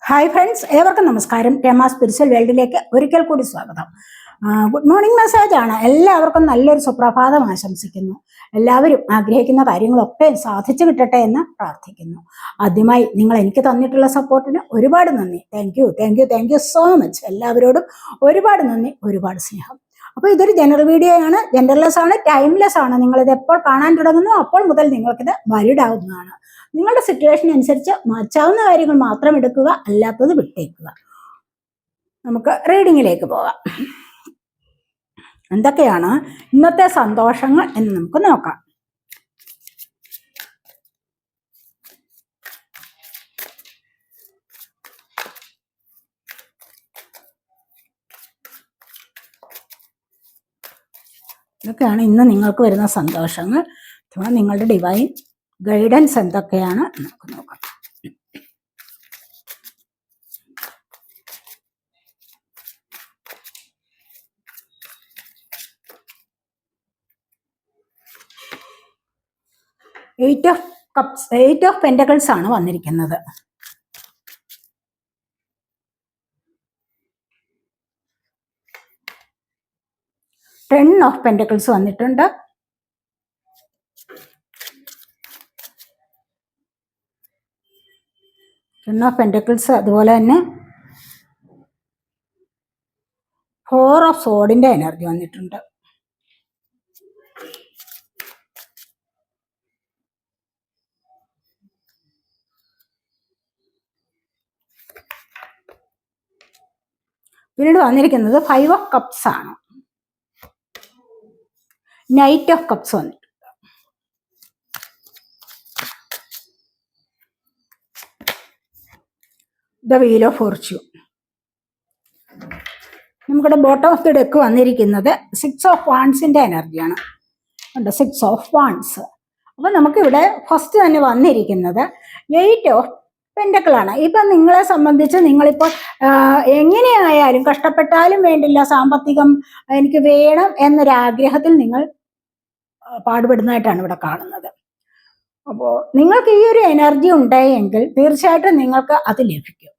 Hi friends, ഏവർക്കും നമസ്കാരം. Rama spiritual വേൾഡിലേക്ക് ഒരിക്കൽ കൂടി സ്വാഗതം. ഗുഡ് മോർണിംഗ് മെസ്സേജാണ്. എല്ലാവർക്കും നല്ലൊരു സുപ്രഭാതം ആശംസിക്കുന്നു. എല്ലാവരും ആഗ്രഹിക്കുന്ന കാര്യങ്ങളൊക്കെ സാധിച്ചു കിട്ടട്ടെ എന്ന് പ്രാർത്ഥിക്കുന്നു. ആദ്യമായി നിങ്ങൾ എനിക്ക് തന്നിട്ടുള്ള സപ്പോർട്ടിന് ഒരുപാട് നന്ദി. Thank you so much. എല്ലാവരോടും ഒരുപാട് നന്ദി, ഒരുപാട് സ്നേഹം. അപ്പോൾ ഇതൊരു ജനറൽ വീഡിയോ ആണ്, ജെൻഡർലെസ് ആണ്, ടൈംലെസ് ആണ്. നിങ്ങളിത് എപ്പോൾ കാണാൻ തുടങ്ങുന്നു അപ്പോൾ മുതൽ നിങ്ങൾക്കിത് വാലിഡ് ആവുന്നതാണ്. നിങ്ങളുടെ സിറ്റുവേഷൻ അനുസരിച്ച് മാറ്റാവുന്ന കാര്യങ്ങൾ മാത്രം എടുക്കുക, അല്ലാത്തത് വിട്ടേക്കുക. നമുക്ക് റീഡിങ്ങിലേക്ക് പോകാം. എന്തൊക്കെയാണ് ഇന്നത്തെ സന്തോഷങ്ങൾ എന്ന് നമുക്ക് നോക്കാം. ഇതൊക്കെയാണ് ഇന്ന് നിങ്ങൾക്ക് വരുന്ന സന്തോഷങ്ങൾ. നിങ്ങളുടെ ഡിവൈൻ ഗൈഡൻസ് എന്തൊക്കെയാണ് നമുക്ക് നോക്കാം. എയ്റ്റ് ഓഫ് പെന്റക്കിൾസ് ആണ് വന്നിരിക്കുന്നത്. ടെൻ ഓഫ് പെന്റക്കിൾസ് വന്നിട്ടുണ്ട്. ടെൻ ഓഫ് പെന്റക്കിൾസ്, അതുപോലെ തന്നെ ഫോർ ഓഫ് സോഡിന്റെ എനർജി വന്നിട്ടുണ്ട്. പിന്നീട് വന്നിരിക്കുന്നത് ഫൈവ് ഓഫ് കപ്സ് ആണ്. നൈറ്റ് ഓഫ് കപ്സ് വന്നിട്ടുണ്ട്. The wheel of fortune. നമുക്കിവിടെ ബോട്ടം ഓഫ് ദി ഡെക്ക് വന്നിരിക്കുന്നത് സിക്സ് ഓഫ് വാൺസിന്റെ എനർജിയാണ്. Six of wands. അപ്പൊ നമുക്കിവിടെ ഫസ്റ്റ് തന്നെ വന്നിരിക്കുന്നത് എയ്റ്റ് ഓഫ് പെന്റക്കിളാണ്. ഇപ്പൊ നിങ്ങളെ സംബന്ധിച്ച് നിങ്ങളിപ്പോൾ എങ്ങനെയായാലും കഷ്ടപ്പെട്ടാലും വേണ്ടില്ല, സാമ്പത്തികം എനിക്ക് വേണം എന്നൊരാഗ്രഹത്തിൽ നിങ്ങൾ പാടുപെടുന്നതായിട്ടാണ് ഇവിടെ കാണുന്നത്. അപ്പോൾ നിങ്ങൾക്ക് ഈ ഒരു എനർജി ഉണ്ടായെങ്കിൽ തീർച്ചയായിട്ടും നിങ്ങൾക്ക് അത് ലഭിക്കും.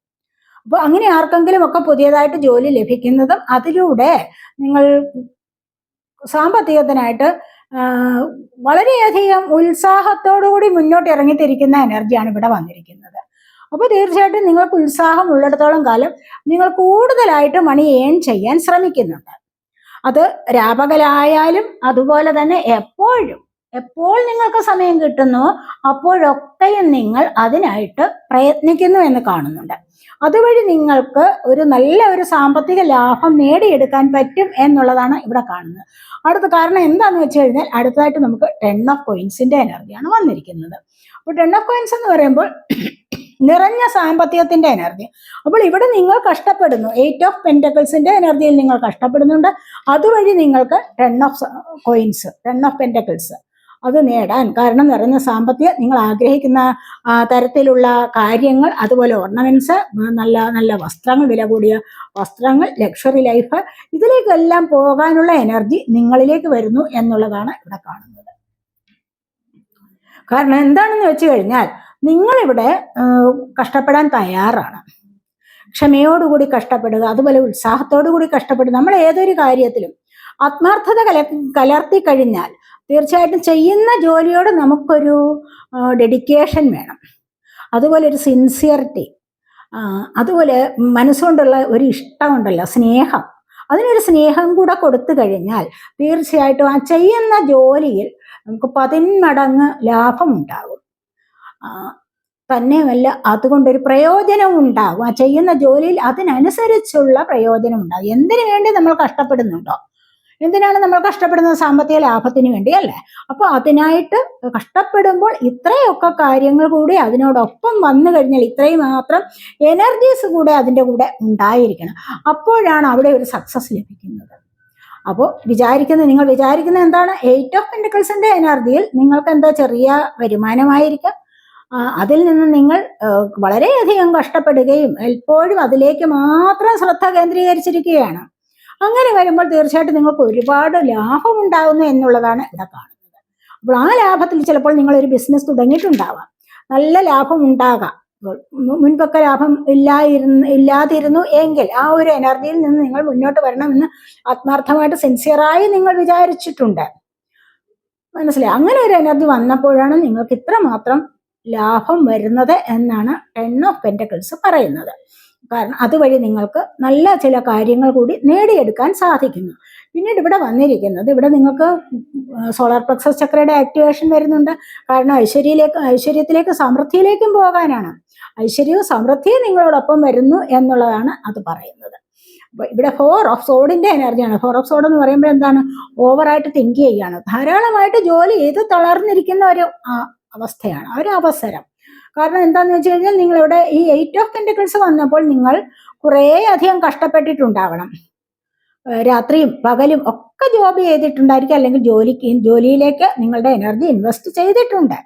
അപ്പോൾ അങ്ങനെ ആർക്കെങ്കിലും ഒക്കെ പുതിയതായിട്ട് ജോലി ലഭിക്കുന്നതും അതിലൂടെ നിങ്ങൾ സാമ്പത്തികത്തിനായിട്ട് വളരെയധികം ഉത്സാഹത്തോടുകൂടി മുന്നോട്ട് ഇറങ്ങിത്തിരിക്കുന്ന എനർജിയാണ് ഇവിടെ വന്നിരിക്കുന്നത്. അപ്പോൾ തീർച്ചയായിട്ടും നിങ്ങൾക്ക് ഉത്സാഹം ഉള്ളിടത്തോളം കാലം നിങ്ങൾ കൂടുതലായിട്ട് മണി ഏൺ ചെയ്യാൻ ശ്രമിക്കുന്നുണ്ട്. അത് രാപകലായാലും അതുപോലെ തന്നെ എപ്പോൾ നിങ്ങൾക്ക് സമയം കിട്ടുന്നോ അപ്പോഴൊക്കെയും നിങ്ങൾ അതിനായിട്ട് പ്രയത്നിക്കുന്നു എന്ന് കാണുന്നുണ്ട്. അതുവഴി നിങ്ങൾക്ക് ഒരു നല്ല ഒരു സാമ്പത്തിക ലാഭം നേടിയെടുക്കാൻ പറ്റും എന്നുള്ളതാണ് ഇവിടെ കാണുന്നത്. കാരണം എന്താണെന്ന് വെച്ച് കഴിഞ്ഞാൽ അടുത്തതായിട്ട് നമുക്ക് ടെൻ ഓഫ് കോയിൻസിന്റെ എനർജിയാണ് വന്നിരിക്കുന്നത്. അപ്പോൾ ടെൻ ഓഫ് കോയിൻസ് എന്ന് പറയുമ്പോൾ നിറഞ്ഞ സാമ്പത്തികത്തിന്റെ എനർജി. അപ്പോൾ ഇവിടെ നിങ്ങൾ കഷ്ടപ്പെടുന്നു. എയ്റ്റ് ഓഫ് പെന്റക്കിൾസിന്റെ എനർജിയിൽ നിങ്ങൾ കഷ്ടപ്പെടുന്നുണ്ട്. അതുവഴി നിങ്ങൾക്ക് ten of coins, ten of pentacles അത് നേടാൻ കാരണം നിറഞ്ഞ സാമ്പത്തികം, നിങ്ങൾ ആഗ്രഹിക്കുന്ന തരത്തിലുള്ള കാര്യങ്ങൾ, അതുപോലെ ഓർണമെന്റ്സ്, നല്ല നല്ല വസ്ത്രങ്ങൾ, വില കൂടിയ വസ്ത്രങ്ങൾ, ലക്ഷറി ലൈഫ്, ഇതിലേക്കെല്ലാം പോകാനുള്ള എനർജി നിങ്ങളിലേക്ക് വരുന്നു എന്നുള്ളതാണ് ഇവിടെ കാണുന്നത്. കാരണം എന്താണെന്ന് വെച്ച് കഴിഞ്ഞാൽ നിങ്ങളിവിടെ കഷ്ടപ്പെടാൻ തയ്യാറാണ്. ക്ഷമയോടുകൂടി കഷ്ടപ്പെടുക, അതുപോലെ ഉത്സാഹത്തോടു കൂടി കഷ്ടപ്പെടുക. നമ്മൾ ഏതൊരു കാര്യത്തിലും ആത്മാർത്ഥത കലർത്തി കഴിഞ്ഞാൽ തീർച്ചയായിട്ടും ചെയ്യുന്ന ജോലിയോട് നമുക്കൊരു ഡെഡിക്കേഷൻ വേണം. അതുപോലെ ഒരു സിൻസിയറിറ്റി, അതുപോലെ മനസ്സുകൊണ്ടുള്ള ഒരു ഇഷ്ടമുണ്ടല്ലോ, സ്നേഹം, അതിനൊരു സ്നേഹം കൂടെ കൊടുത്തു കഴിഞ്ഞാൽ തീർച്ചയായിട്ടും ആ ചെയ്യുന്ന ജോലിയിൽ നമുക്ക് 10 മടങ്ങ് ലാഭമുണ്ടാകും. തന്നെയുമല്ല അതുകൊണ്ടൊരു പ്രയോജനം ഉണ്ടാകും. ആ ചെയ്യുന്ന ജോലിയിൽ അതിനനുസരിച്ചുള്ള പ്രയോജനം ഉണ്ടാകും. എന്തിനു വേണ്ടി നമ്മൾ കഷ്ടപ്പെടുന്നുണ്ടോ? എന്തിനാണ് നമ്മൾ കഷ്ടപ്പെടുന്നത്? സാമ്പത്തിക ലാഭത്തിന് വേണ്ടി അല്ലേ? അപ്പോൾ അതിനായിട്ട് കഷ്ടപ്പെടുമ്പോൾ ഇത്രയൊക്കെ കാര്യങ്ങൾ കൂടി അതിനോടൊപ്പം വന്നു കഴിഞ്ഞാൽ ഇത്രയും മാത്രം എനർജീസ് കൂടെ അതിൻ്റെ കൂടെ ഉണ്ടായിരിക്കണം. അപ്പോഴാണ് അവിടെ ഒരു സക്സസ് ലഭിക്കുന്നത്. അപ്പോൾ നിങ്ങൾ വിചാരിക്കുന്നത് എന്താണ്? എയ്റ്റ് ഓഫ് പെന്റക്കിൾസിന്റെ എനർജിയിൽ നിങ്ങൾക്ക് എന്താ ചെറിയ വരുമാനമായിരിക്കാം. അതിൽ നിന്ന് നിങ്ങൾ വളരെയധികം കഷ്ടപ്പെടുകയും എപ്പോഴും അതിലേക്ക് മാത്രം ശ്രദ്ധ കേന്ദ്രീകരിച്ചിരിക്കുകയാണ്. അങ്ങനെ വരുമ്പോൾ തീർച്ചയായിട്ടും നിങ്ങൾക്ക് ഒരുപാട് ലാഭം ഉണ്ടാകുന്നു എന്നുള്ളതാണ് ഇവിടെ കാണുന്നത്. അപ്പോൾ ആ ലാഭത്തിൽ ചിലപ്പോൾ നിങ്ങളൊരു ബിസിനസ് തുടങ്ങിയിട്ടുണ്ടാവാം, നല്ല ലാഭം ഉണ്ടാകാം. മുൻപൊക്കെ ലാഭം ഇല്ലാതിരുന്നു എങ്കിൽ ആ ഒരു എനർജിയിൽ നിന്ന് നിങ്ങൾ മുന്നോട്ട് വരണമെന്ന് ആത്മാർത്ഥമായിട്ട് സിൻസിയറായി നിങ്ങൾ വിചാരിച്ചിട്ടുണ്ട്. മനസ്സിലായി? അങ്ങനെ ഒരു എനർജി വന്നപ്പോഴാണ് നിങ്ങൾക്ക് ഇത്രമാത്രം ലാഭം വരുന്നത് എന്നാണ് 10 ഓഫ് പെന്റക്കിൾസ് പറയുന്നത്. കാരണം അതുവഴി നിങ്ങൾക്ക് നല്ല ചില കാര്യങ്ങൾ കൂടി നേടിയെടുക്കാൻ സാധിക്കുന്നു. പിന്നീട് ഇവിടെ വന്നിരിക്കുന്നത്, ഇവിടെ നിങ്ങൾക്ക് സോളാർ പ്ലക്സസ് ചക്രയുടെ ആക്ടിവേഷൻ വരുന്നുണ്ട്. കാരണം ഐശ്വര്യത്തിലേക്ക് സമൃദ്ധിയിലേക്കും പോകാനാണ്. ഐശ്വര്യവും സമൃദ്ധിയും നിങ്ങളോടൊപ്പം വരുന്നു എന്നുള്ളതാണ് അത് പറയുന്നത്. അപ്പൊ ഇവിടെ 4 ഓഫ് സോഡിന്റെ എനർജിയാണ്. 4 ഓഫ് സോഡ് എന്ന് പറയുമ്പോൾ എന്താണ്? ഓവറായിട്ട് തിങ്ക് ചെയ്യുകയാണ്. ധാരാളമായിട്ട് ജോലി ചെയ്ത് തളർന്നിരിക്കുന്ന ഒരു അവസ്ഥയാണ്, ഒരു അവസരം. കാരണം എന്താന്ന് വെച്ച് കഴിഞ്ഞാൽ നിങ്ങളിവിടെ ഈ 8 ഓഫ് പെന്റക്കിൾസ് വന്നപ്പോൾ നിങ്ങൾ കുറേ അധികം കഷ്ടപ്പെട്ടിട്ടുണ്ടാവണം. രാത്രിയും പകലും ഒക്കെ ജോബ് ചെയ്തിട്ടുണ്ടായിരിക്കും, അല്ലെങ്കിൽ ജോലിയിലേക്ക് നിങ്ങളുടെ എനർജി ഇൻവെസ്റ്റ് ചെയ്തിട്ടുണ്ട്.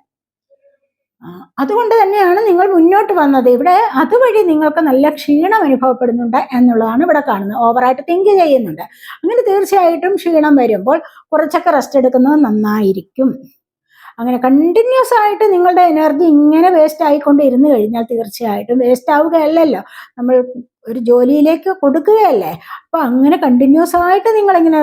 അതുകൊണ്ട് തന്നെയാണ് നിങ്ങൾ മുന്നോട്ട് വന്നത്. ഇവിടെ അതുവഴി നിങ്ങൾക്ക് നല്ല ക്ഷീണം അനുഭവപ്പെടുന്നുണ്ട് എന്നുള്ളതാണ് ഇവിടെ കാണുന്നത്. ഓവറായിട്ട് തിങ്ക് ചെയ്യുന്നുണ്ട്. അങ്ങനെ തീർച്ചയായിട്ടും ക്ഷീണം വരുമ്പോൾ കുറച്ചൊക്കെ റെസ്റ്റ് എടുക്കുന്നത് നന്നായിരിക്കും. അങ്ങനെ കണ്ടിന്യൂസ് ആയിട്ട് നിങ്ങളുടെ എനർജി ഇങ്ങനെ വേസ്റ്റ് ആയിക്കൊണ്ടിരുന്നു കഴിഞ്ഞാൽ തീർച്ചയായിട്ടും വേസ്റ്റ് ആവുകയല്ലല്ലോ, നമ്മൾ ഒരു ജോലിയിലേക്ക് കൊടുക്കുകയല്ലേ. അപ്പൊ അങ്ങനെ കണ്ടിന്യൂസ് ആയിട്ട് നിങ്ങളിങ്ങനെ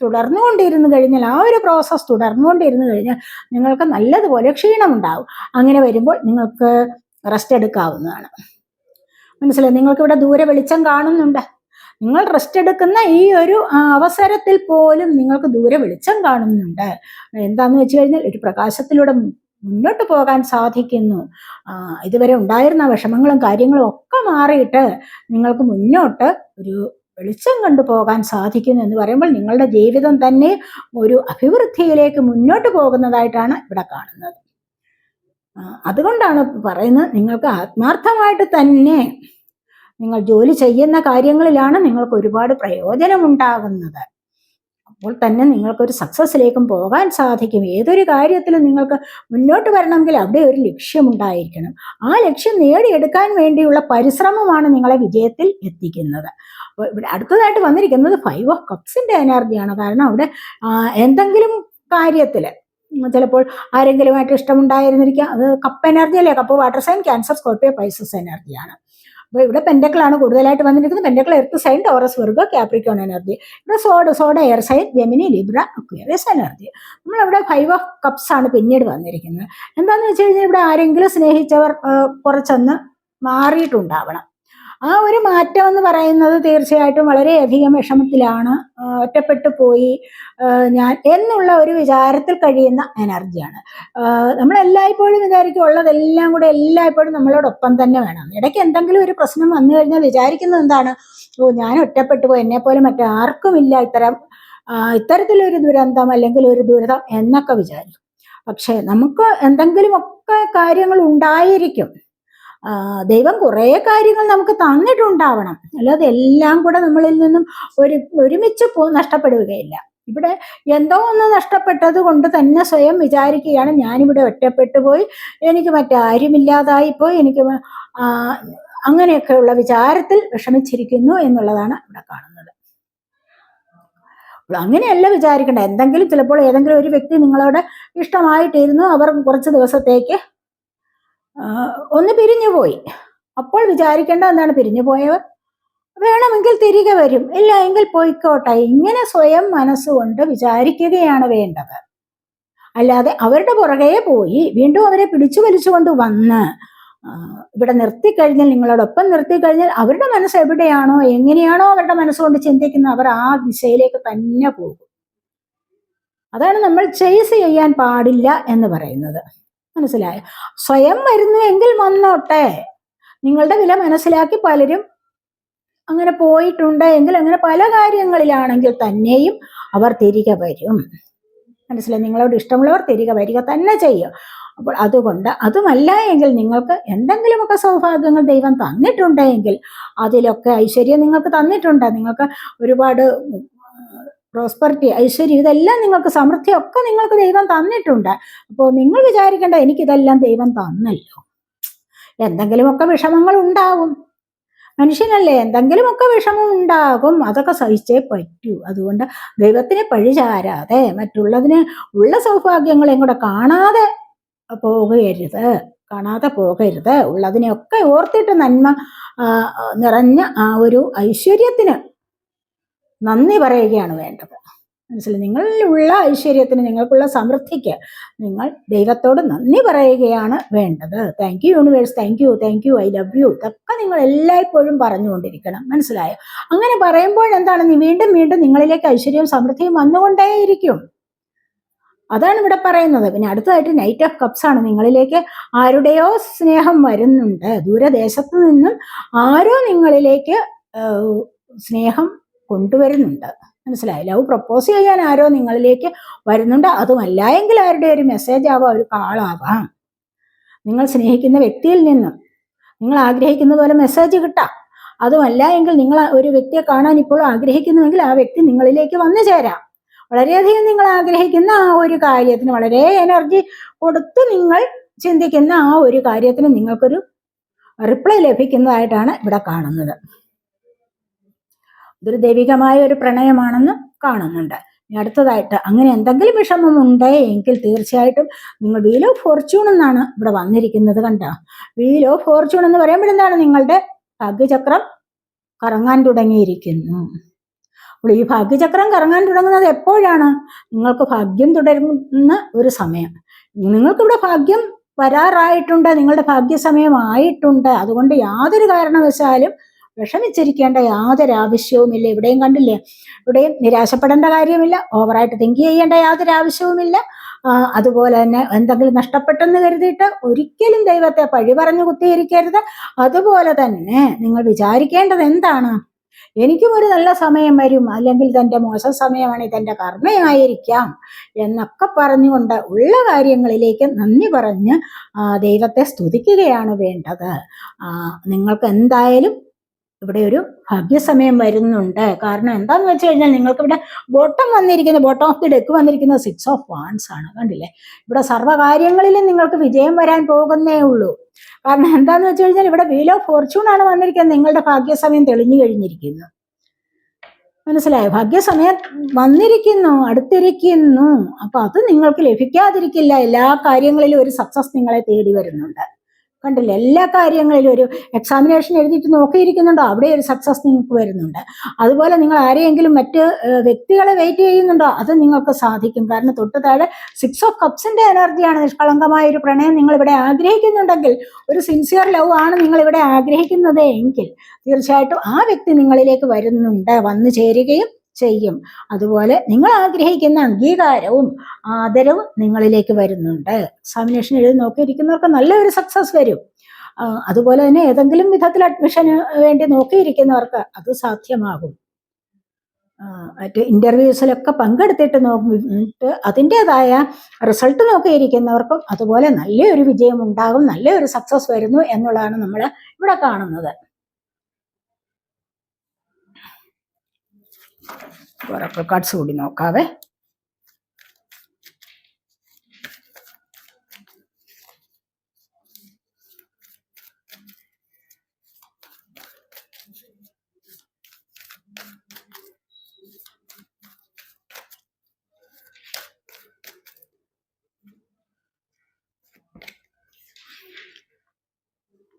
തുടർന്നുകൊണ്ടിരുന്നു കഴിഞ്ഞാൽ, ആ ഒരു പ്രോസസ്സ് തുടർന്നുകൊണ്ടിരുന്നു കഴിഞ്ഞാൽ നിങ്ങൾക്ക് നല്ലതുപോലെ ക്ഷീണം ഉണ്ടാവും. അങ്ങനെ വരുമ്പോൾ നിങ്ങൾക്ക് റെസ്റ്റ് എടുക്കാവുന്നതാണ്. മനസ്സിലായി? നിങ്ങൾക്കിവിടെ ദൂരെ വെളിച്ചം കാണുന്നുണ്ട്. നിങ്ങൾ റെസ്റ്റ് എടുക്കുന്ന ഈ ഒരു അവസരത്തിൽ പോലും നിങ്ങൾക്ക് ദൂരെ വെളിച്ചം കാണുന്നുണ്ട്. എന്താന്ന് വെച്ച് കഴിഞ്ഞാൽ ഒരു പ്രകാശത്തിലൂടെ മുന്നോട്ട് പോകാൻ സാധിക്കുന്നു. ഇതുവരെ ഉണ്ടായിരുന്ന വിഷമങ്ങളും കാര്യങ്ങളും ഒക്കെ മാറിയിട്ട് നിങ്ങൾക്ക് മുന്നോട്ട് ഒരു വെളിച്ചം കണ്ടു പോകാൻ സാധിക്കുന്നു എന്ന് പറയുമ്പോൾ നിങ്ങളുടെ ജീവിതം തന്നെ ഒരു അഭിവൃദ്ധിയിലേക്ക് മുന്നോട്ട് പോകുന്നതായിട്ടാണ് ഇവിടെ കാണുന്നത്. അതുകൊണ്ടാണ് പറയുന്നത്, നിങ്ങൾക്ക് ആത്മാർത്ഥമായിട്ട് തന്നെ നിങ്ങൾ ജോലി ചെയ്യുന്ന കാര്യങ്ങളിലാണ് നിങ്ങൾക്ക് ഒരുപാട് പ്രയോജനമുണ്ടാകുന്നത്. അപ്പോൾ തന്നെ നിങ്ങൾക്കൊരു സക്സസ്സിലേക്കും പോകാൻ സാധിക്കും. ഏതൊരു കാര്യത്തിലും നിങ്ങൾക്ക് മുന്നോട്ട് വരണമെങ്കിൽ അവിടെ ഒരു ലക്ഷ്യമുണ്ടായിരിക്കണം. ആ ലക്ഷ്യം നേടിയെടുക്കാൻ വേണ്ടിയുള്ള പരിശ്രമമാണ് നിങ്ങളെ വിജയത്തിൽ എത്തിക്കുന്നത്. അപ്പോൾ ഇവിടെ അടുത്തതായിട്ട് വന്നിരിക്കുന്നത് 5 ഓഫ് കപ്സിന്റെ എനർജിയാണ്. കാരണം അവിടെ എന്തെങ്കിലും കാര്യത്തിൽ ചിലപ്പോൾ ആരെങ്കിലുമായിട്ട് ഇഷ്ടമുണ്ടായിരുന്നിരിക്കാം. അത് കപ്പ് എനർജി അല്ലേ, cup water sign, cancer, Scorpio, Pisces എനർജിയാണ്. അപ്പോൾ ഇവിടെ പെന്റക്കിളാണ് കൂടുതലായിട്ട് വന്നിരിക്കുന്നത്. Pentacle earth sign, Taurus, Virgo, Capricorn energy. ഇവിടെ sword air sign, Gemini, Libra, Aquarius energy. നമ്മളിവിടെ 5 ഓഫ് കപ്സ് ആണ് പിന്നീട് വന്നിരിക്കുന്നത്. എന്താണെന്ന് വെച്ച് കഴിഞ്ഞാൽ ഇവിടെ ആരെങ്കിലും സ്നേഹിച്ചവർ കുറച്ചൊന്ന് മാറിയിട്ടുണ്ടാവണം. ആ ഒരു മാറ്റം എന്ന് പറയുന്നത് തീർച്ചയായിട്ടും വളരെയധികം വിഷമത്തിലാണ്, ഒറ്റപ്പെട്ടു പോയി ഞാൻ എന്നുള്ള ഒരു വിചാരത്തിൽ കഴിയുന്ന എനർജിയാണ്. നമ്മളെല്ലായ്പ്പോഴും വിചാരിക്കും ഉള്ളതെല്ലാം കൂടെ എല്ലായ്പ്പോഴും നമ്മളോടൊപ്പം തന്നെ വേണം. ഇടയ്ക്ക് എന്തെങ്കിലും ഒരു പ്രശ്നം വന്നു കഴിഞ്ഞാൽ വിചാരിക്കുന്നത് എന്താണ്? ഞാൻ ഒറ്റപ്പെട്ടു പോയി, എന്നെപ്പോലെ മറ്റാർക്കുമില്ല ഇത്തരത്തിലൊരു ദുരന്തം അല്ലെങ്കിൽ ഒരു ദുരിതം എന്നൊക്കെ വിചാരിക്കും. പക്ഷെ നമുക്ക് എന്തെങ്കിലുമൊക്കെ കാര്യങ്ങൾ ഉണ്ടായിരിക്കും. ദൈവം കുറേ കാര്യങ്ങൾ നമുക്ക് തന്നിട്ടുണ്ടാവണം, അല്ലാതെ എല്ലാം കൂടെ നമ്മളിൽ നിന്നും ഒരുമിച്ച് നഷ്ടപ്പെടുകയില്ല. ഇവിടെ എന്തോ ഒന്ന് നഷ്ടപ്പെട്ടത് കൊണ്ട് തന്നെ സ്വയം വിചാരിക്കുകയാണ്, ഞാനിവിടെ ഒറ്റപ്പെട്ടു പോയി, എനിക്ക് മറ്റാരുമില്ലാതായി പോയി, എനിക്ക് അങ്ങനെയൊക്കെയുള്ള വിചാരത്തിൽ വിഷമിച്ചിരിക്കുന്നു എന്നുള്ളതാണ് ഇവിടെ കാണുന്നത്. അങ്ങനെയല്ല വിചാരിക്കേണ്ട. എന്തെങ്കിലും ചിലപ്പോൾ ഏതെങ്കിലും ഒരു വ്യക്തി നിങ്ങളോട് ഇഷ്ടമായിട്ടിരുന്നു, അവർ കുറച്ച് ദിവസത്തേക്ക് ഒന്ന് പിരിഞ്ഞു പോയി. അപ്പോൾ വിചാരിക്കേണ്ട എന്താണ്? പിരിഞ്ഞു പോയവർ വേണമെങ്കിൽ തിരികെ വരും, ഇല്ല എങ്കിൽ പോയിക്കോട്ടെ, ഇങ്ങനെ സ്വയം മനസ്സുകൊണ്ട് വിചാരിക്കുകയാണ് വേണ്ടത്. അല്ലാതെ അവരുടെ പുറകെ പോയി വീണ്ടും അവരെ പിടിച്ചു വലിച്ചുകൊണ്ട് വന്ന് ഇവിടെ നിർത്തിക്കഴിഞ്ഞാൽ, നിങ്ങളോടൊപ്പം നിർത്തിക്കഴിഞ്ഞാൽ അവരുടെ മനസ്സ് എവിടെയാണോ എങ്ങനെയാണോ അവരുടെ മനസ്സുകൊണ്ട് ചിന്തിക്കുന്നത് അവർ ആ ദിശയിലേക്ക് തന്നെ പോകും. അതാണ് നമ്മൾ ചേസ് ചെയ്യാൻ പാടില്ല എന്ന് പറയുന്നത്. മനസ്സിലായോ? സ്വയം വരുന്നു എങ്കിൽ വന്നോട്ടെ. നിങ്ങളുടെ വില മനസ്സിലാക്കി പലരും അങ്ങനെ പോയിട്ടുണ്ട് എങ്കിൽ, അങ്ങനെ പല കാര്യങ്ങളിലാണെങ്കിൽ തന്നെയും അവർ തിരികെ വരും. മനസ്സിലായി? നിങ്ങളോട് ഇഷ്ടമുള്ളവർ തിരികെ വരിക തന്നെ ചെയ്യും. അപ്പോൾ അതുകൊണ്ട് അതുമല്ല എങ്കിൽ നിങ്ങൾക്ക് എന്തെങ്കിലുമൊക്കെ സൗഭാഗ്യങ്ങൾ ദൈവം തന്നിട്ടുണ്ടെങ്കിൽ, അതിലൊക്കെ ഐശ്വര്യം നിങ്ങൾക്ക് തന്നിട്ടുണ്ട്, നിങ്ങൾക്ക് ഒരുപാട് പ്രോസ്പെറിറ്റി, ഐശ്വര്യം, ഇതെല്ലാം നിങ്ങൾക്ക്, സമൃദ്ധിയൊക്കെ നിങ്ങൾക്ക് ദൈവം തന്നിട്ടുണ്ട്. അപ്പോൾ നിങ്ങൾ വിചാരിക്കേണ്ട എനിക്കിതെല്ലാം ദൈവം തന്നല്ലോ. എന്തെങ്കിലുമൊക്കെ വിഷമങ്ങൾ ഉണ്ടാവും, മനുഷ്യനല്ലേ, എന്തെങ്കിലുമൊക്കെ വിഷമം ഉണ്ടാകും, അതൊക്കെ സഹിച്ചേ പറ്റൂ. അതുകൊണ്ട് ദൈവത്തിനെ പഴിചാരാതെ മറ്റുള്ളതിന് ഉള്ള സൗഭാഗ്യങ്ങളെയും കൂടെ കാണാതെ പോകരുത്. കാണാതെ പോകരുത്. ഉള്ളതിനെയൊക്കെ ഓർത്തിട്ട് നന്മ നിറഞ്ഞ ആ ഒരു ഐശ്വര്യത്തിന് നന്ദി പറയുകയാണ് വേണ്ടത്. മനസ്സിലായി? നിങ്ങളിലുള്ള ഐശ്വര്യത്തിന്, നിങ്ങൾക്കുള്ള സമൃദ്ധിക്ക് നിങ്ങൾ ദൈവത്തോട് നന്ദി പറയുകയാണ് വേണ്ടത്. Thank you universe, thank you, I love you, ഇതൊക്കെ നിങ്ങൾ എല്ലായ്പ്പോഴും പറഞ്ഞുകൊണ്ടിരിക്കണം. മനസ്സിലായോ? അങ്ങനെ പറയുമ്പോൾ എന്താണ്, വീണ്ടും വീണ്ടും നിങ്ങളിലേക്ക് ഐശ്വര്യവും സമൃദ്ധിയും വന്നുകൊണ്ടേയിരിക്കും. അതാണ് ഇവിടെ പറയുന്നത്. പിന്നെ അടുത്തതായിട്ട് നൈറ്റ് ഓഫ് കപ്സ് ആണ്. നിങ്ങളിലേക്ക് ആരുടെയോ സ്നേഹം വരുന്നുണ്ട്. ദൂരദേശത്തു നിന്നും ആരോ നിങ്ങളിലേക്ക് സ്നേഹം കൊണ്ടുവരുന്നുണ്ട്. മനസ്സിലായി? ലവ് പ്രപ്പോസ് ചെയ്യാൻ ആരോ നിങ്ങളിലേക്ക് വരുന്നുണ്ട്. അതുമല്ല എങ്കിൽ ആരുടെ ഒരു മെസ്സേജ് ആവാം, ഒരു കാളാവാം. നിങ്ങൾ സ്നേഹിക്കുന്ന വ്യക്തിയിൽ നിന്നും നിങ്ങൾ ആഗ്രഹിക്കുന്ന പോലെ മെസ്സേജ് കിട്ടാം. അതുമല്ല എങ്കിൽ നിങ്ങൾ ഒരു വ്യക്തിയെ കാണാൻ ഇപ്പോൾ ആഗ്രഹിക്കുന്നുവെങ്കിൽ ആ വ്യക്തി നിങ്ങളിലേക്ക് വന്നു ചേരാം. വളരെയധികം നിങ്ങൾ ആഗ്രഹിക്കുന്ന ആ ഒരു കാര്യത്തിന്, വളരെ എനർജി കൊടുത്ത് നിങ്ങൾ ചിന്തിക്കുന്ന ആ ഒരു കാര്യത്തിന് നിങ്ങൾക്കൊരു റിപ്ലൈ ലഭിക്കുന്നതായിട്ടാണ് ഇവിടെ കാണുന്നത്. ഇതൊരു ദൈവികമായ ഒരു പ്രണയമാണെന്ന് കാണുന്നുണ്ട്. അടുത്തതായിട്ട് അങ്ങനെ എന്തെങ്കിലും വിഷമം ഉണ്ട് എങ്കിൽ തീർച്ചയായിട്ടും നിങ്ങൾ വീൽ ഓഫ് ഫോർച്യൂൺ എന്നാണ് ഇവിടെ വന്നിരിക്കുന്നത്. കണ്ട, വീൽ ഓഫ് ഫോർച്യൂൺ എന്ന് പറയുമ്പോഴെന്താണ്, നിങ്ങളുടെ ഭാഗ്യചക്രം കറങ്ങാൻ തുടങ്ങിയിരിക്കുന്നു. അപ്പോൾ ഈ ഭാഗ്യചക്രം കറങ്ങാൻ തുടങ്ങുന്നത് എപ്പോഴാണ്? നിങ്ങൾക്ക് ഭാഗ്യം തുടരുന്ന ഒരു സമയം. നിങ്ങൾക്കിവിടെ ഭാഗ്യം വരാറായിട്ടുണ്ട്, നിങ്ങളുടെ ഭാഗ്യസമയമായിട്ടുണ്ട്. അതുകൊണ്ട് യാതൊരു കാരണവശാലും വിഷമിച്ചിരിക്കേണ്ട യാതൊരു ആവശ്യവുമില്ല. ഇവിടെയും കണ്ടില്ലേ, ഇവിടെയും നിരാശപ്പെടേണ്ട കാര്യമില്ല, ഓവറായിട്ട് തിങ്ക് ചെയ്യേണ്ട യാതൊരു ആവശ്യവുമില്ല. അതുപോലെ തന്നെ എന്തെങ്കിലും നഷ്ടപ്പെട്ടെന്ന് കരുതിയിട്ട് ഒരിക്കലും ദൈവത്തെ പഴി പറഞ്ഞു കുത്തിയിരിക്കരുത്. അതുപോലെ തന്നെ നിങ്ങൾ വിചാരിക്കേണ്ടത് എന്താണ്, എനിക്കും ഒരു നല്ല സമയം വരും, അല്ലെങ്കിൽ ഇതെന്റെ മോശം സമയമാണ്, ഇതെന്റെ കർമ്മയായിരിക്കാം എന്നൊക്കെ പറഞ്ഞുകൊണ്ട് ഉള്ള കാര്യങ്ങളിലേക്ക് നന്ദി പറഞ്ഞ് ദൈവത്തെ സ്തുതിക്കുകയാണ് വേണ്ടത്. നിങ്ങൾക്ക് എന്തായാലും ഇവിടെ ഒരു ഭാഗ്യസമയം വരുന്നുണ്ട്. കാരണം എന്താന്ന് വെച്ച് കഴിഞ്ഞാൽ നിങ്ങൾക്ക് ഇവിടെ ബോട്ടം ഓഫ് ദി ഡെക്ക് വന്നിരിക്കുന്നത് 6 ഓഫ് വാൻഡ്സ് ആണ്. കണ്ടില്ലേ? ഇവിടെ സർവ്വകാര്യങ്ങളിലും നിങ്ങൾക്ക് വിജയം വരാൻ പോകുന്നേ ഉള്ളൂ. കാരണം എന്താന്ന് വെച്ച് കഴിഞ്ഞാൽ ഇവിടെ വീൽ ഓഫ് ഫോർച്യൂൺ ആണ് വന്നിരിക്കുന്നത്. നിങ്ങളുടെ ഭാഗ്യസമയം തെളിഞ്ഞു കഴിഞ്ഞിരിക്കുന്നു. മനസ്സിലായോ? ഭാഗ്യസമയം വന്നിരിക്കുന്നു, അടുത്തിരിക്കുന്നു. അപ്പൊ അത് നിങ്ങൾക്ക് ലഭിക്കാതിരിക്കില്ല. എല്ലാ കാര്യങ്ങളിലും ഒരു സക്സസ് നിങ്ങളെ തേടി വരുന്നുണ്ട്. കണ്ടില്ലേ? എല്ലാ കാര്യങ്ങളിലും ഒരു എക്സാമിനേഷൻ എഴുതിയിട്ട് നോക്കിയിരിക്കുന്നുണ്ടോ, അവിടെ ഒരു സക്സസ് നിങ്ങൾക്ക് വരുന്നുണ്ട്. അതുപോലെ നിങ്ങൾ ആരെയെങ്കിലും മറ്റ് വ്യക്തികളെ വെയിറ്റ് ചെയ്യുന്നുണ്ടോ, അത് നിങ്ങൾക്ക് സാധിക്കും. കാരണം തൊട്ട് താഴെ 6 ഓഫ് കപ്സിന്റെ എനർജിയാണ്. നിഷ്കളങ്കമായ ഒരു പ്രണയം നിങ്ങൾ ഇവിടെ ആഗ്രഹിക്കുന്നുണ്ടെങ്കിൽ, ഒരു സിൻസിയർ ലവ് ആണ് നിങ്ങൾ ഇവിടെ ആഗ്രഹിക്കുന്നത് എങ്കിൽ തീർച്ചയായിട്ടും ആ വ്യക്തി നിങ്ങളിലേക്ക് വരുന്നുണ്ട്, വന്നു ചേരുകയും ചെയ്യും. അതുപോലെ നിങ്ങൾ ആഗ്രഹിക്കുന്ന അംഗീകാരവും ആദരവും നിങ്ങളിലേക്ക് വരുന്നുണ്ട്. എക്സാമിനേഷൻ എഴുതി നോക്കിയിരിക്കുന്നവർക്ക് നല്ലൊരു സക്സസ് വരും. അതുപോലെ തന്നെ ഏതെങ്കിലും വിധത്തിൽ അഡ്മിഷന് വേണ്ടി നോക്കിയിരിക്കുന്നവർക്ക് അത് സാധ്യമാകും. മറ്റ് ഇന്റർവ്യൂസിലൊക്കെ പങ്കെടുത്തിട്ട് നോക്കിയിട്ട് അതിൻ്റെതായ റിസൾട്ട് നോക്കിയിരിക്കുന്നവർക്കും അതുപോലെ നല്ലൊരു വിജയം ഉണ്ടാകും, നല്ലൊരു സക്സസ് വരുന്നു എന്നുള്ളതാണ് നമ്മൾ ഇവിടെ കാണുന്നത്. ഒറാക്കിൾ കാർഡ്സ് കൂടി നോക്കാവേ.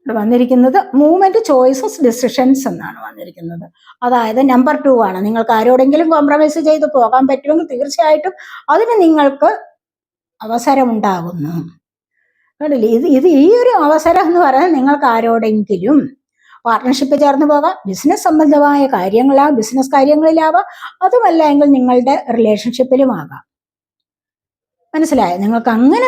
ഇവിടെ വന്നിരിക്കുന്നത് മൂവ്മെന്റ്, ചോയ്സസ്, ഡിസിഷൻസ് എന്നാണ് വന്നിരിക്കുന്നത്. അതായത് നമ്പർ 2 ആണ്. നിങ്ങൾക്ക് ആരോടെങ്കിലും കോംപ്രമൈസ് ചെയ്ത് പോകാൻ പറ്റുമെങ്കിൽ തീർച്ചയായിട്ടും അതിന് നിങ്ങൾക്ക് അവസരമുണ്ടാകുന്നു. കണ്ടില്ലേ? ഇത് ഈ ഒരു അവസരം എന്ന് പറയുന്നത് നിങ്ങൾക്ക് ആരോടെങ്കിലും പാർട്ട്ണർഷിപ്പ് ചേർന്ന് പോകാം, ബിസിനസ് സംബന്ധമായ ബിസിനസ് കാര്യങ്ങളിലാവാം, അതുമല്ല എങ്കിൽ നിങ്ങളുടെ റിലേഷൻഷിപ്പിലുമാകാം. മനസ്സിലായോ?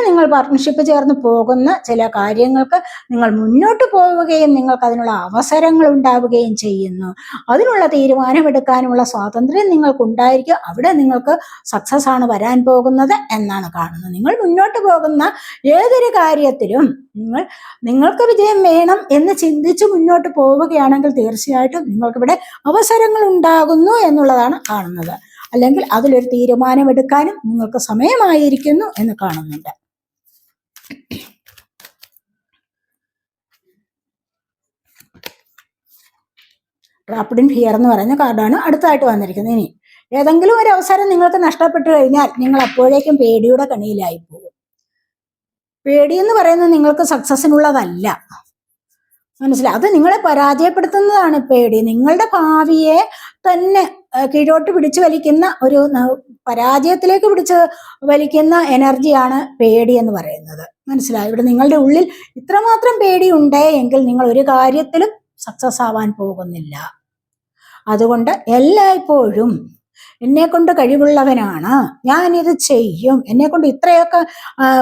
നിങ്ങൾ പാർട്ട്ണർഷിപ്പ് ചേർന്ന് പോകുന്ന ചില കാര്യങ്ങൾക്ക് നിങ്ങൾ മുന്നോട്ട് പോവുകയും നിങ്ങൾക്ക് അതിനുള്ള അവസരങ്ങൾ ഉണ്ടാവുകയും ചെയ്യുന്നു. അതിനുള്ള തീരുമാനമെടുക്കാനുള്ള സ്വാതന്ത്ര്യം നിങ്ങൾക്കുണ്ടായിരിക്കും. അവിടെ നിങ്ങൾക്ക് സക്സസ് ആണ് വരാൻ പോകുന്നത് എന്നാണ് കാണുന്നത്. നിങ്ങൾ മുന്നോട്ട് പോകുന്ന ഏതൊരു കാര്യത്തിലും നിങ്ങൾക്ക് വിജയം വേണം എന്ന് ചിന്തിച്ച് മുന്നോട്ട് പോവുകയാണെങ്കിൽ തീർച്ചയായിട്ടും നിങ്ങൾക്കിവിടെ അവസരങ്ങൾ ഉണ്ടാകുന്നു എന്നുള്ളതാണ് കാണുന്നത്. അല്ലെങ്കിൽ അതിലൊരു തീരുമാനമെടുക്കാനും നിങ്ങൾക്ക് സമയമായിരിക്കുന്നു എന്ന് കാണുന്നുണ്ട്. ട്രാപ്ഡ് ഇൻ ഫിയർ എന്ന് പറയുന്ന കാർഡാണ് അടുത്തായിട്ട് വന്നിരിക്കുന്നത്. ഇനി ഏതെങ്കിലും ഒരു അവസരം നിങ്ങൾക്ക് നഷ്ടപ്പെട്ടു കഴിഞ്ഞാൽ നിങ്ങൾ അപ്പോഴേക്കും പേടിയുടെ കണിയിലായി പോകും. പേടിയെന്ന് പറയുന്നത് നിങ്ങൾക്ക് സക്സസിനുള്ളതല്ല. മനസ്സിലായി? അത് നിങ്ങളെ പരാജയപ്പെടുത്തുന്നതാണ് പേടി. നിങ്ങളുടെ ഭാവിയെ തന്നെ കീഴോട്ട് പിടിച്ചു വലിക്കുന്ന ഒരു പരാജയത്തിലേക്ക് പിടിച്ച് വലിക്കുന്ന എനർജിയാണ് പേടി എന്ന് പറയുന്നത്. മനസ്സിലായി? ഇവിടെ നിങ്ങളുടെ ഉള്ളിൽ ഇത്രമാത്രം പേടി ഉണ്ടേ എങ്കിൽ നിങ്ങൾ ഒരു കാര്യത്തിലും സക്സസ് ആവാൻ പോകുന്നില്ല. അതുകൊണ്ട് എല്ലായ്പ്പോഴും എന്നെക്കൊണ്ട് കഴിവുള്ളവനാണ്, ഞാനിത് ചെയ്യും, എന്നെക്കൊണ്ട് ഇത്രയൊക്കെ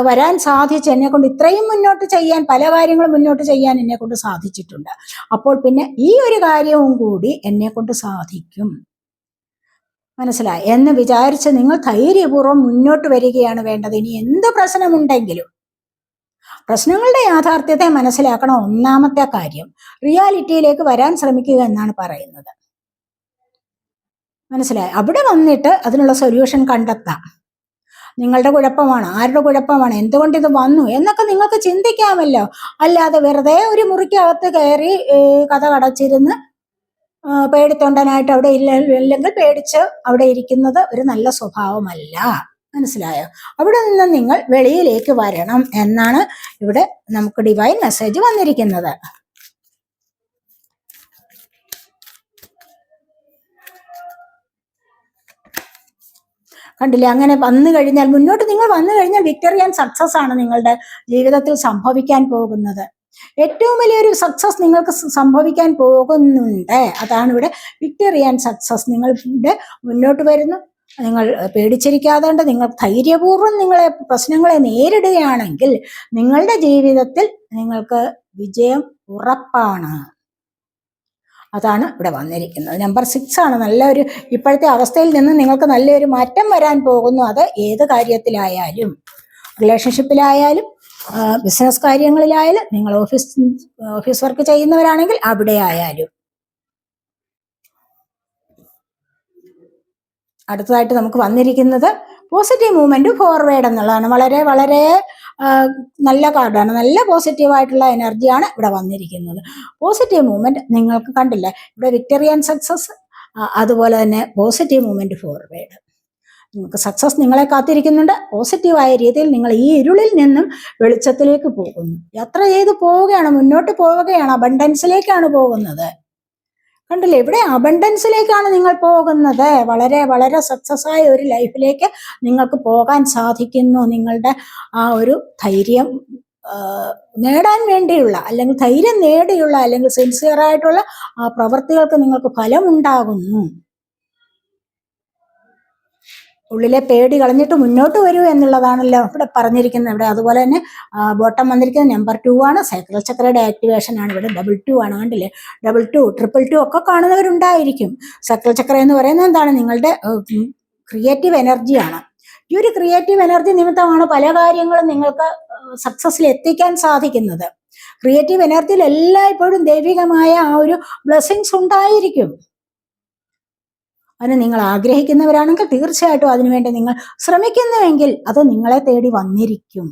വരാൻ സാധിച്ചു, എന്നെക്കൊണ്ട് ഇത്രയും മുന്നോട്ട് ചെയ്യാൻ, പല കാര്യങ്ങളും മുന്നോട്ട് ചെയ്യാൻ എന്നെക്കൊണ്ട് സാധിച്ചിട്ടുണ്ട്, അപ്പോൾ പിന്നെ ഈ ഒരു കാര്യവും കൂടി എന്നെക്കൊണ്ട് സാധിക്കും. മനസ്സിലായി എന്ന് വിചാരിച്ച് നിങ്ങൾ ധൈര്യപൂർവ്വം മുന്നോട്ട് വരികയാണ് വേണ്ടത്. ഇനി എന്ത് പ്രശ്നമുണ്ടെങ്കിലും പ്രശ്നങ്ങളുടെ യാഥാർത്ഥ്യത്തെ മനസ്സിലാക്കണം. ഒന്നാമത്തെ കാര്യം റിയാലിറ്റിയിലേക്ക് വരാൻ ശ്രമിക്കുക എന്നാണ് പറയുന്നത്. മനസ്സിലായി? അവിടെ വന്നിട്ട് അതിനുള്ള സൊല്യൂഷൻ കണ്ടെത്താം. നിങ്ങളുടെ കുഴപ്പമാണ്, ആരുടെ കുഴപ്പമാണ്, എന്തുകൊണ്ട് ഇത് വന്നു എന്നൊക്കെ നിങ്ങൾക്ക് ചിന്തിക്കാമല്ലോ. അല്ലാതെ വെറുതെ ഒരു മുറിക്കകത്ത് കയറി കഥ കടച്ചിരുന്ന് പേടിത്തൊണ്ടനായിട്ട് അവിടെ ഇല്ലെങ്കിൽ പേടിച്ച് അവിടെ ഇരിക്കുന്നത് ഒരു നല്ല സ്വഭാവമല്ല. മനസ്സിലായോ? അവിടെ നിന്ന് നിങ്ങൾ വെളിയിലേക്ക് വരണം എന്നാണ് ഇവിടെ നമുക്ക് ഡിവൈൻ മെസ്സേജ് വന്നിരിക്കുന്നത്. കണ്ടില്ലേ? അങ്ങനെ വന്നു കഴിഞ്ഞാൽ, മുന്നോട്ട് നിങ്ങൾ വന്നു കഴിഞ്ഞാൽ വിക്ടറി ആൻഡ് സക്സസ് ആണ് നിങ്ങളുടെ ജീവിതത്തിൽ സംഭവിക്കാൻ പോകുന്നത്. ഏറ്റവും വലിയൊരു സക്സസ് നിങ്ങൾക്ക് സംഭവിക്കാൻ പോകുന്നുണ്ട്. അതാണ് ഇവിടെ വിക്ടറി ആൻഡ് സക്സസ്. നിങ്ങളുടെ മുന്നോട്ട് വരുന്നു, നിങ്ങൾ പേടിച്ചിരിക്കാതെ നിങ്ങൾ ധൈര്യപൂർവ്വം നിങ്ങളെ പ്രശ്നങ്ങളെ നേരിടുകയാണെങ്കിൽ നിങ്ങളുടെ ജീവിതത്തിൽ നിങ്ങൾക്ക് വിജയം ഉറപ്പാണ്. അതാണ് ഇവിടെ വന്നിരിക്കുന്നത്. നമ്പർ 6 ആണ്. നല്ലൊരു ഇപ്പോഴത്തെ അവസ്ഥയിൽ നിന്ന് നിങ്ങൾക്ക് നല്ലൊരു മാറ്റം വരാൻ പോകുന്നു. അത് ഏത് കാര്യത്തിലായാലും, റിലേഷൻഷിപ്പിലായാലും ബിസിനസ് കാര്യങ്ങളിലായാലും, നിങ്ങൾ ഓഫീസ് വർക്ക് ചെയ്യുന്നവരാണെങ്കിൽ അവിടെ ആയാലും. അടുത്തതായിട്ട് നമുക്ക് വന്നിരിക്കുന്നത് പോസിറ്റീവ് മൂവ്മെന്റ് ഫോർവേഡ് എന്നുള്ളതാണ്. വളരെ വളരെ നല്ല കാർഡാണ്. നല്ല പോസിറ്റീവായിട്ടുള്ള എനർജിയാണ് ഇവിടെ വന്നിരിക്കുന്നത്. പോസിറ്റീവ് മൂവ്മെന്റ് നിങ്ങൾക്ക് കണ്ടില്ലേ ഇവിടെ വിക്ടറി ആൻഡ് സക്സസ്, അതുപോലെ തന്നെ പോസിറ്റീവ് മൂവ്മെന്റ് ഫോർവേഡ്. നിങ്ങൾക്ക് സക്സസ് നിങ്ങളെ കാത്തിരിക്കുന്നുണ്ട്. പോസിറ്റീവായ രീതിയിൽ നിങ്ങൾ ഈ ഇരുളിൽ നിന്നും വെളിച്ചത്തിലേക്ക് പോകുന്നു. യാത്ര ചെയ്ത് പോവുകയാണ്, മുന്നോട്ട് പോവുകയാണ്, അബണ്ടൻസിലേക്കാണ് പോകുന്നത്. കണ്ടില്ലേ? ഇവിടെ അബണ്ടൻസിലേക്കാണ് നിങ്ങൾ പോകുന്നത്. വളരെ വളരെ സക്സസ് ആയ ഒരു ലൈഫിലേക്ക് നിങ്ങൾക്ക് പോകാൻ സാധിക്കുന്നു. നിങ്ങളുടെ ആ ഒരു ധൈര്യം നേടാൻ വേണ്ടിയുള്ള, അല്ലെങ്കിൽ ധൈര്യം നേടിയുള്ള, അല്ലെങ്കിൽ സിൻസിയർ ആയിട്ടുള്ള ആ പ്രവൃത്തികൾക്ക് നിങ്ങൾക്ക് ഫലമുണ്ടാകുന്നു. ഉള്ളിലെ പേടി കളഞ്ഞിട്ട് മുന്നോട്ട് വരൂ എന്നുള്ളതാണല്ലോ ഇവിടെ പറഞ്ഞിരിക്കുന്നത്. ഇവിടെ അതുപോലെ തന്നെ ബോട്ടം വന്നിരിക്കുന്നത് നമ്പർ 2 ആണ്. സൈക്കിൾ ചക്രയുടെ ആക്ടിവേഷൻ ആണ്. ഇവിടെ 2 ആണ്. കണ്ടില്ലേ? 2, 2 ഒക്കെ കാണുന്നവരുണ്ടായിരിക്കും. സൈക്കിൾ ചക്ര എന്ന് പറയുന്നത് എന്താണ്? നിങ്ങളുടെ ക്രിയേറ്റീവ് എനർജിയാണ്. ഈ ഒരു ക്രിയേറ്റീവ് എനർജി നിമിത്തമാണ് പല കാര്യങ്ങളും നിങ്ങൾക്ക് സക്സസിൽ എത്തിക്കാൻ സാധിക്കുന്നത്. ക്രിയേറ്റീവ് എനർജിയിൽ എല്ലായ്പ്പോഴും ദൈവികമായ ആ ഒരു ബ്ലെസ്സിങ്സ് ഉണ്ടായിരിക്കും. അതിന് നിങ്ങൾ ആഗ്രഹിക്കുന്നവരാണെങ്കിൽ തീർച്ചയായിട്ടും അതിനുവേണ്ടി നിങ്ങൾ ശ്രമിക്കുന്നുവെങ്കിൽ അത് നിങ്ങളെ തേടി വന്നിരിക്കും.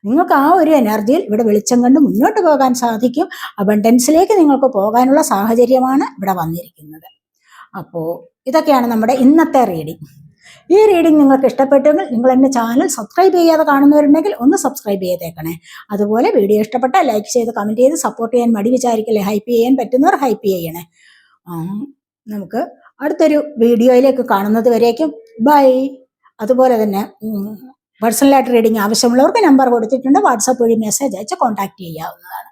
നിങ്ങൾക്ക് ആ ഒരു എനർജിയിൽ ഇവിടെ വെളിച്ചം കണ്ട് മുന്നോട്ട് പോകാൻ സാധിക്കും. അബണ്ടൻസിലേക്ക് നിങ്ങൾക്ക് പോകാനുള്ള സാഹചര്യമാണ് ഇവിടെ വന്നിരിക്കുന്നത്. അപ്പോൾ ഇതൊക്കെയാണ് നമ്മുടെ ഇന്നത്തെ റീഡിംഗ്. ഈ റീഡിംഗ് നിങ്ങൾക്ക് ഇഷ്ടപ്പെട്ടെങ്കിൽ നിങ്ങൾ എൻ്റെ ചാനൽ സബ്സ്ക്രൈബ് ചെയ്യാതെ കാണുന്നവരുണ്ടെങ്കിൽ ഒന്ന് സബ്സ്ക്രൈബ് ചെയ്തേക്കണേ. അതുപോലെ വീഡിയോ ഇഷ്ടപ്പെട്ടാൽ ലൈക്ക് ചെയ്ത് കമൻറ്റ് ചെയ്ത് സപ്പോർട്ട് ചെയ്യാൻ മടി വിചാരിക്കല്ലേ. ഹൈപ്പ് ചെയ്യാൻ പറ്റുന്നവർ ഹൈപ്പ് ചെയ്യണേ. നമുക്ക് അടുത്തൊരു വീഡിയോയിലേക്ക് കാണുന്നത് വരേക്കും ബൈ. അതുപോലെ തന്നെ പേഴ്സണലായിട്ട് റീഡിംഗ് ആവശ്യമുള്ളവർക്ക് നമ്പർ കൊടുത്തിട്ടുണ്ട്. വാട്സാപ്പ് വഴി മെസ്സേജ് അയച്ച് കോൺടാക്ട് ചെയ്യാവുന്നതാണ്.